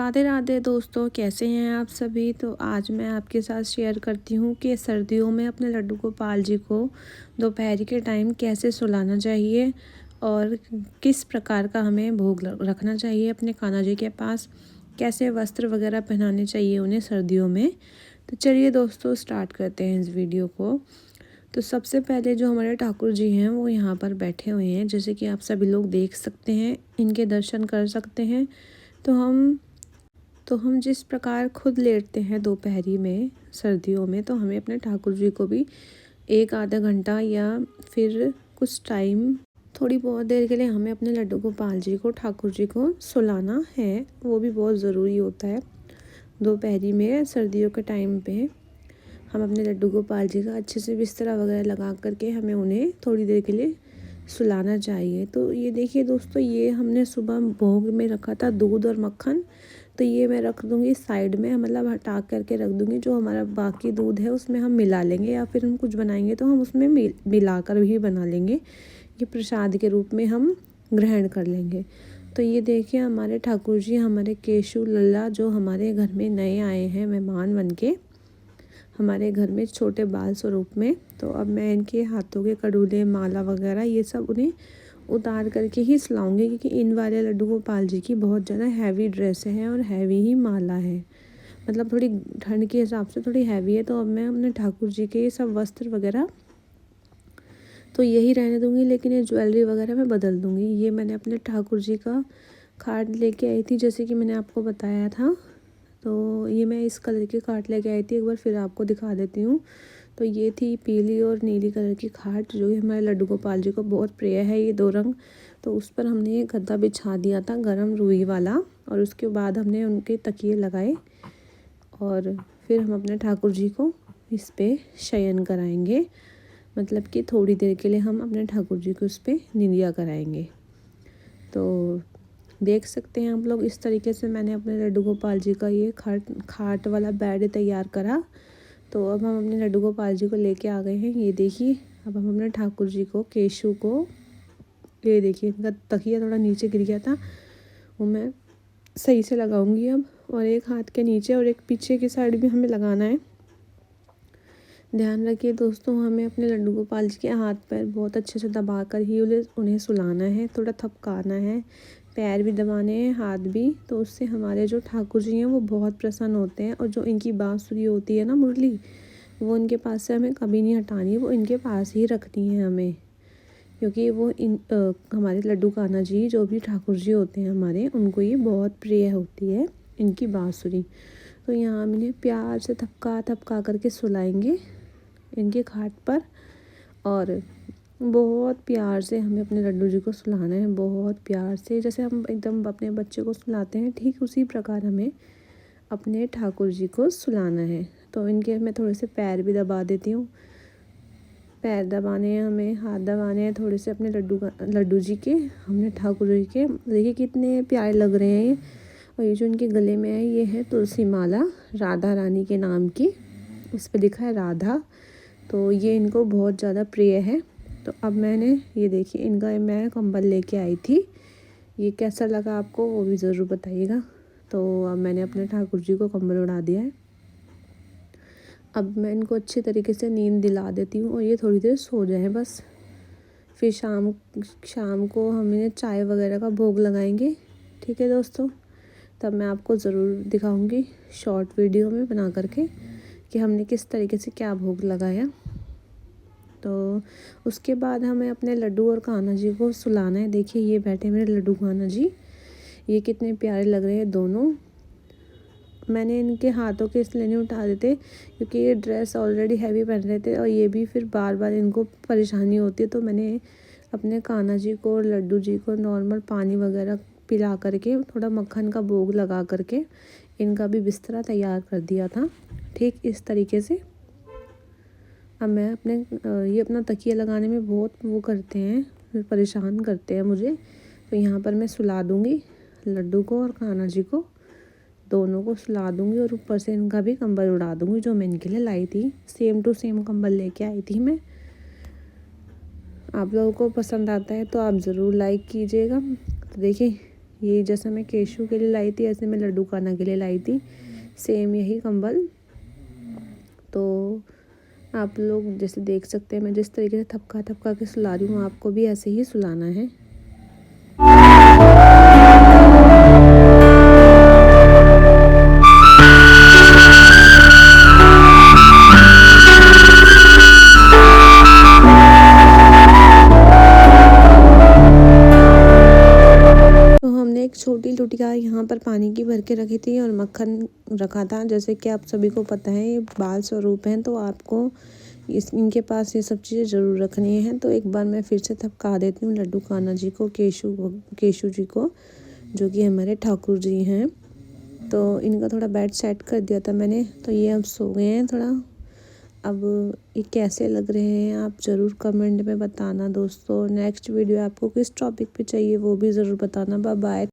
राधे राधे दोस्तों, कैसे हैं आप सभी। तो आज मैं आपके साथ शेयर करती हूँ कि सर्दियों में अपने लड्डू गोपाल जी को दोपहर के टाइम कैसे सुलाना चाहिए और किस प्रकार का हमें भोग रखना चाहिए अपने कान्हा जी के पास, कैसे वस्त्र वगैरह पहनाने चाहिए उन्हें सर्दियों में। तो चलिए दोस्तों स्टार्ट करते हैं इस वीडियो को। तो सबसे पहले जो हमारे ठाकुर जी हैं वो यहाँ पर बैठे हुए हैं, जैसे कि आप सभी लोग देख सकते हैं, इनके दर्शन कर सकते हैं। तो हम जिस प्रकार खुद लेटते हैं दोपहरी में सर्दियों में, तो हमें अपने ठाकुर जी को भी एक आधा घंटा या फिर कुछ टाइम, थोड़ी बहुत देर के लिए हमें अपने लड्डू गोपाल जी को, ठाकुर जी को सुलाना है। वो भी बहुत ज़रूरी होता है दोपहरी में सर्दियों के टाइम पे। हम अपने लड्डू गोपाल जी का अच्छे से बिस्तरा वगैरह लगा करके हमें उन्हें थोड़ी देर के लिए सुलाना चाहिए। तो ये देखिए दोस्तों, ये हमने सुबह भोग में रखा था दूध और मक्खन, तो ये मैं रख दूँगी साइड में, मतलब हटा करके रख दूँगी। जो हमारा बाकी दूध है उसमें हम मिला लेंगे, या फिर हम कुछ बनाएंगे तो हम उसमें मिला कर भी बना लेंगे। ये प्रसाद के रूप में हम ग्रहण कर लेंगे। तो ये देखिए हमारे ठाकुर जी, हमारे केशु लल्ला जो हमारे घर में नए आए हैं मेहमान बन के हमारे घर में छोटे बाल स्वरूप में। तो अब मैं इनके हाथों के कड़ूले, माला वगैरह ये सब उन्हें उतार करके ही सुलाऊंगी, क्योंकि इन वाले लड्डू गोपाल जी की बहुत ज़्यादा हैवी ड्रेस है और हैवी ही माला है, मतलब थोड़ी ठंड के हिसाब से थोड़ी हैवी है। तो अब मैं अपने ठाकुर जी के ये सब वस्त्र वगैरह तो यही रहने दूंगी, लेकिन ये ज्वेलरी वगैरह मैं बदल दूंगी। ये मैंने अपने ठाकुर जी का खाट लेके आई थी, जैसे कि मैंने आपको बताया था। तो ये मैं इस कलर की खाट लेके आई थी, एक बार फिर आपको दिखा देती हूँ। तो ये थी पीली और नीली कलर की खाट, जो हमारे लड्डू गोपाल जी को बहुत प्रिय है, ये दो रंग। तो उस पर हमने ये गद्दा बिछा दिया था गरम रुई वाला, और उसके बाद हमने उनके तकिए लगाए और फिर हम अपने ठाकुर जी को इस पर शयन कराएंगे, मतलब कि थोड़ी देर के लिए हम अपने ठाकुर जी को उस पर निंदिया कराएंगे। तो देख सकते हैं आप लोग, इस तरीके से मैंने अपने लड्डू गोपाल जी का ये खाट वाला बेड तैयार करा। तो अब हम अपने लड्डू गोपाल जी को लेके आ गए हैं। ये देखिए, अब हम अपने ठाकुर जी को, केशु को, ये देखिए इनका तकिया थोड़ा नीचे गिर गया था, वो मैं सही से लगाऊंगी अब। और एक हाथ के नीचे और एक पीछे की साइड भी हमें लगाना है। ध्यान रखिए दोस्तों, हमें अपने लड्डू गोपाल जी के हाथ पैर बहुत अच्छे से दबा कर ही उन्हें सुलाना है, थोड़ा थपकाना है, पैर भी दबाने हैं, हाथ भी। तो उससे हमारे जो ठाकुर जी हैं वो बहुत प्रसन्न होते हैं। और जो इनकी बांसुरी होती है ना, मुरली, वो इनके पास से हमें कभी नहीं हटानी, वो इनके पास ही रखनी है हमें, क्योंकि वो हमारे लड्डू कान्हा जी जो भी ठाकुर जी होते हैं हमारे, उनको ये बहुत प्रिय होती है इनकी बांसुरी। तो यहाँ हम इन्हें प्यार से थपका थपका करके सुलाएंगे इनके खाट पर, और बहुत प्यार से हमें अपने लड्डू जी को सुलाना है, बहुत प्यार से, जैसे हम एकदम अपने बच्चे को सुलाते हैं, ठीक उसी प्रकार हमें अपने ठाकुर जी को सुलाना है। तो इनके मैं थोड़े से पैर भी दबा देती हूँ, पैर दबाने हैं हमें, हाथ दबाने हैं थोड़े से अपने लड्डू जी के, हमने ठाकुर जी के। देखिए कितने प्यारे लग रहे हैं ये। और ये जो इनके गले में है, ये है तुलसी माला, राधा रानी के नाम की, उस पर लिखा है राधा। तो ये इनको बहुत ज़्यादा प्रिय है। तो अब मैंने, ये देखिए इनका मैं कंबल लेके आई थी, ये कैसा लगा आपको वो भी ज़रूर बताइएगा। तो अब मैंने अपने ठाकुर जी को कंबल उड़ा दिया है। अब मैं इनको अच्छी तरीके से नींद दिला देती हूँ और ये थोड़ी देर सो जाए बस। फिर शाम को हम इन्हें चाय वगैरह का भोग लगाएंगे। ठीक है दोस्तों, तब मैं आपको ज़रूर दिखाऊंगी शॉर्ट वीडियो में बना करके कि हमने किस तरीके से क्या भोग लगाया। तो उसके बाद हमें अपने लड्डू और कान्हा जी को सुलाना है। देखिए ये बैठे मेरे लड्डू कान्हा जी, ये कितने प्यारे लग रहे हैं दोनों। मैंने इनके हाथों के इसलिए नहीं उठा देते, क्योंकि ये ड्रेस ऑलरेडी हैवी पहन रहे थे और ये भी फिर बार बार इनको परेशानी होती है। तो मैंने अपने कान्हा जी को और लड्डू जी को नॉर्मल पानी वगैरह पिला करके, थोड़ा मक्खन का भोग लगा करके इनका भी बिस्तरा तैयार कर दिया था, ठीक इस तरीके से। अब मैं ये अपना तकिया लगाने में बहुत वो करते हैं, परेशान करते हैं मुझे। तो यहाँ पर मैं सुला दूँगी लड्डू को और कान्हा जी को, दोनों को सुला दूँगी, और ऊपर से इनका भी कंबल उड़ा दूँगी जो मैं इनके लिए लाई थी। सेम टू सेम कंबल लेके आई थी मैं। आप लोगों को पसंद आता है तो आप ज़रूर लाइक कीजिएगा। तो देखिए ये जैसा मैं केशु के लिए लाई थी ऐसे मैं लड्डू कान्हा के लिए लाई थी, सेम यही कंबल। तो आप लोग जैसे देख सकते हैं मैं जिस तरीके से थपका थपका के सुला रही हूँ, आपको भी ऐसे ही सुलाना है। एक छोटी लुटिया यहाँ पर पानी की भर के रखी थी और मक्खन रखा था। जैसे कि आप सभी को पता है ये बाल स्वरूप हैं, तो आपको इनके पास ये सब चीज़ें ज़रूर रखनी हैं। तो एक बार मैं फिर से थपका देती हूँ लड्डू कान्हा जी को, केशु जी को, जो कि हमारे ठाकुर जी हैं। तो इनका थोड़ा बेड सेट कर दिया था मैंने, तो ये अब सो गए हैं थोड़ा। अब ये कैसे लग रहे हैं आप ज़रूर कमेंट में बताना दोस्तों। नेक्स्ट वीडियो आपको किस टॉपिक पे चाहिए वो भी ज़रूर बताना। Bye bye.